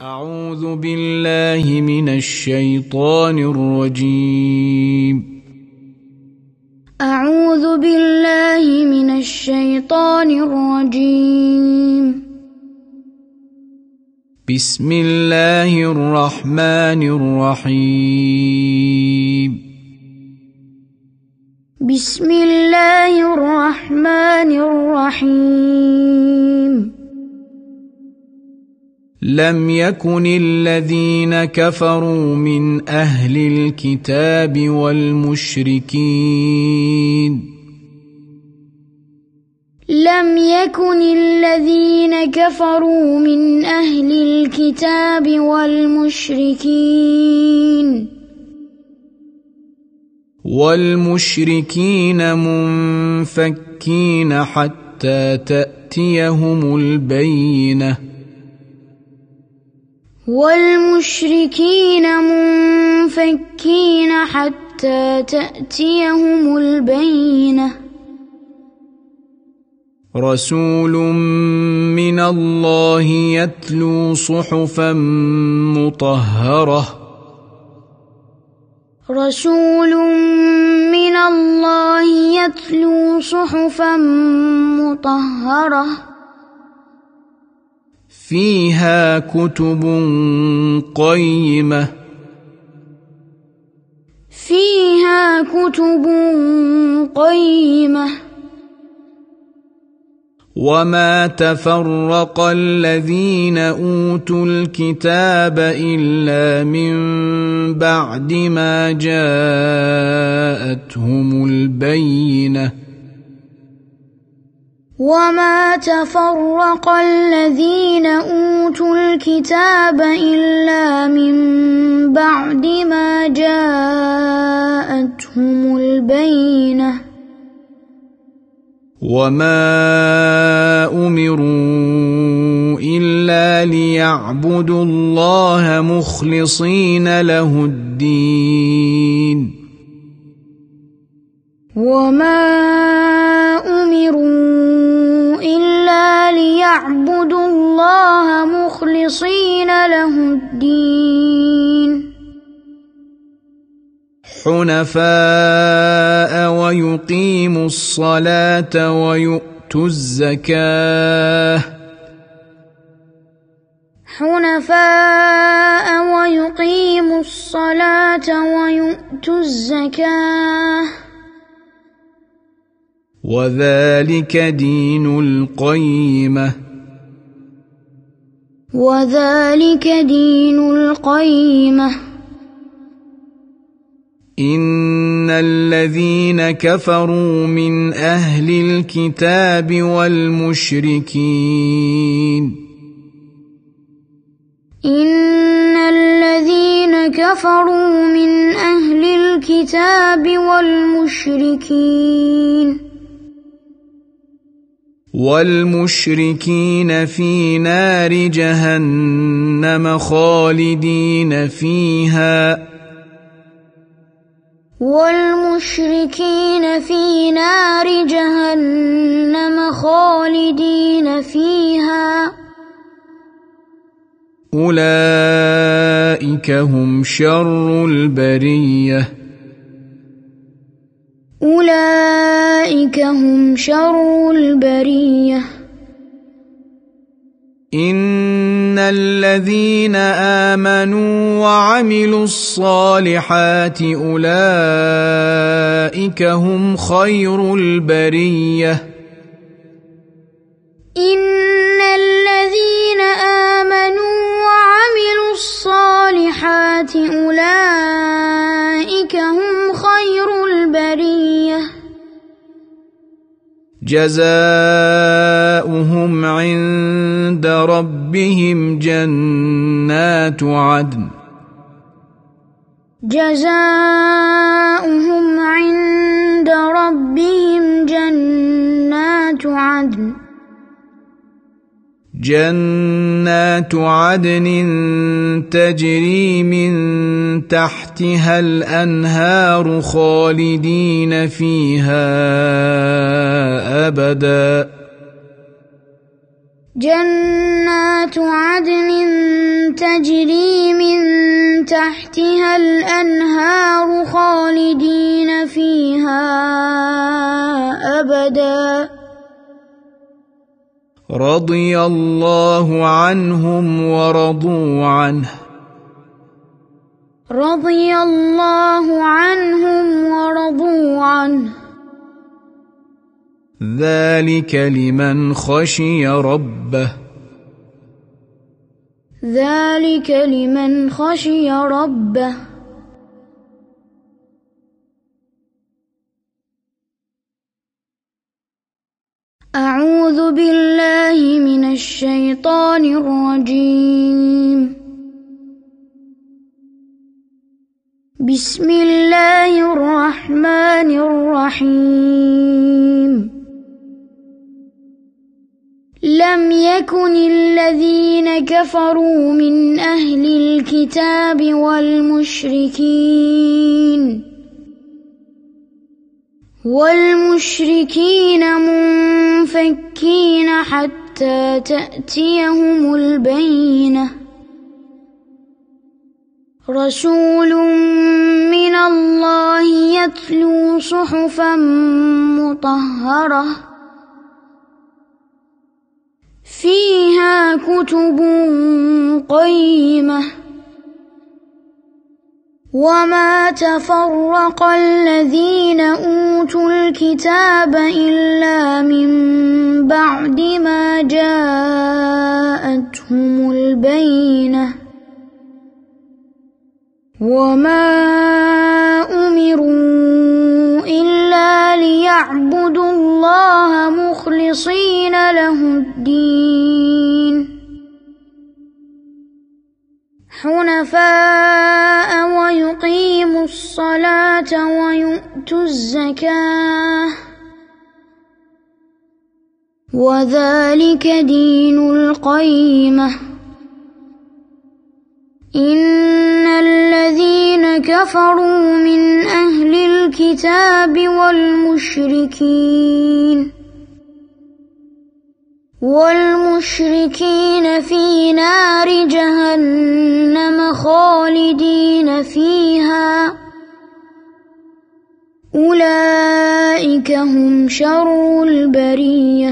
أعوذ بالله من الشيطان الرجيم. أعوذ بالله من الشيطان الرجيم. بسم الله الرحمن الرحيم. بسم الله الرحمن الرحيم. لم يكن الذين كفروا من أهل الكتاب والمشركين لم يكن الذين كفروا من أهل الكتاب والمشركين منفكين حتى تأتيهم البينة رسول من الله يتلو صحفا مطهرة رسول من الله يتلو صحفا مطهرة فيها كتب قيمة وما تفرق الذين أوتوا الكتاب إلا من بعد ما جاءتهم البينة وما تفرق الذين أوتوا الكتاب إلا من بعد ما جاءتهم البينة وما أمروا إلا ليعبدوا الله مخلصين له الدين وما أمروا إلا ليعبدوا الله مخلصين له الدين حنفاء ويقيموا الصلاة ويؤتوا الزكاة وذلك دين القيمة إن الذين كفروا من أهل الكتاب والمشركين في نار جهنم خالدين فيها أولئك هم شر البرية إن الذين آمنوا وعملوا الصالحات أولئك هم خير البرية جزاؤهم عند ربهم جنات عدن تجري من تحتها الأنهار خالدين فيها أبدا جنات عدن تجري من تحتها الأنهار خالدين فيها أبدا رضي الله عنهم ورضوا عنه رضي الله عنهم ورضوا عنه ذلك لمن خشي ربه ذلك لمن خشي ربه أعوذ بالله من الشيطان الرجيم بسم الله الرحمن الرحيم لم يكن الذين كفروا من أهل الكتاب والمشركين منفكين حتى تأتيهم البينة رسول من الله يتلو صحفا مطهرة فيها كتب قيمة وما تفرق الذين أوتوا الكتاب إلا من بعد ما جاءتهم البينة وما أمروا إلا ليعبدوا الله مخلصين له الدين حنفاء ويقيموا الصلاة ويؤتوا الزكاة وذلك دين القيمة إن الذين كفروا من أهل الكتاب والمشركين في نار جهنم خالدين فيها أولئك هم شر البرية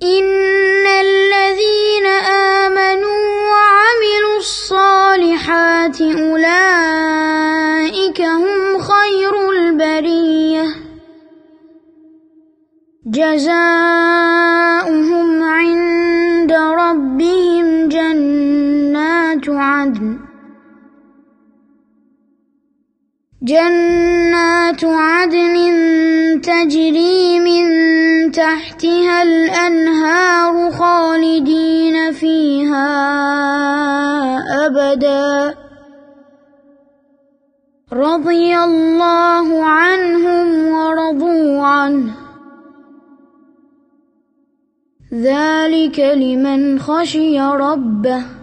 إن الذين آمنوا وعملوا الصالحات أولئك هم خير البرية جزاؤهم عند ربهم جنات عدن تجري من تحتها الأنهار خالدين فيها أبدا رضي الله عنهم ورضوا عنه ذلك لمن خشي ربه